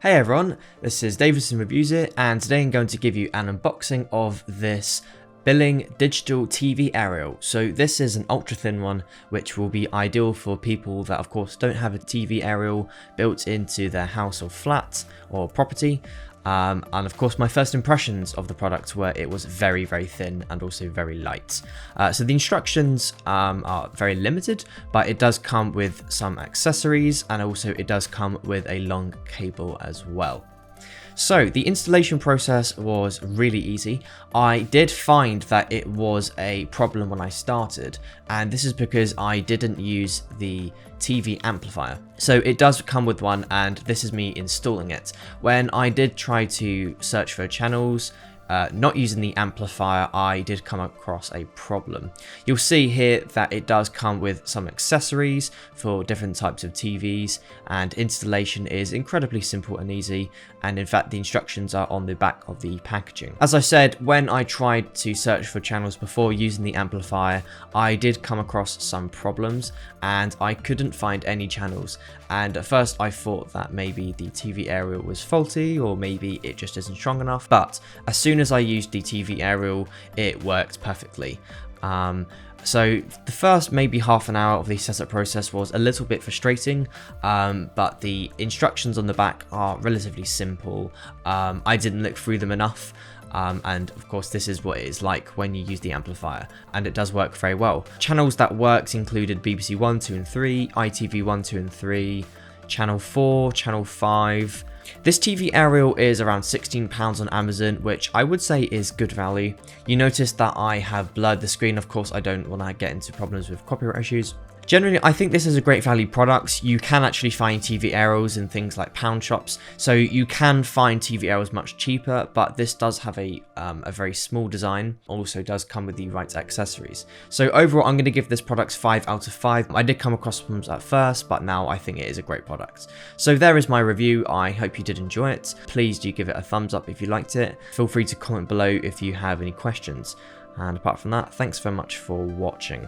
Hey everyone, this is Davison Reviews It, and today I'm going to give you an unboxing of this Biling digital TV aerial. So this is an ultra thin one, which will be ideal for people that of course don't have a TV aerial built into their house or flat or property. And of course my first impressions of the product were it was very thin and also very light. So the instructions are very limited, but it does come with some accessories, and also it does come with a long cable as well. So the installation process was really easy. I did find that it was a problem when I started, and this is because I didn't use the TV amplifier. So it does come with one, and this is me installing it. When I did try to search for channels, not using the amplifier, I did come across a problem. You'll see here that it does come with some accessories for different types of TVs, and installation is incredibly simple and easy, and in fact the instructions are on the back of the packaging. As I said, when I tried to search for channels before using the amplifier, I did come across some problems and I couldn't find any channels, and at first I thought that maybe the TV aerial was faulty or maybe it just isn't strong enough, but as soon as I used the TV aerial, it worked perfectly. So the first maybe half an hour of the setup process was a little bit frustrating, but the instructions on the back are relatively simple. I didn't look through them enough, and of course this is what it is like when you use the amplifier, and it does work very well. Channels that worked included BBC 1, 2 and 3, ITV 1, 2 and 3, Channel 4, Channel 5. This TV aerial is around £16 on Amazon, which I would say is good value. You notice that I have blurred the screen. Of course, I don't want to get into problems with copyright issues. Generally, I think this is a great value product. You can actually find TV aerials in things like pound shops, so you can find TV aerials much cheaper, but this does have a very small design, also does come with the right accessories. So overall, I'm going to give this product 5 out of 5. I did come across problems at first, but now I think it is a great product. So there is my review. I hope you did enjoy it. Please do give it a thumbs up if you liked it. Feel free to comment below if you have any questions. And apart from that, thanks very much for watching.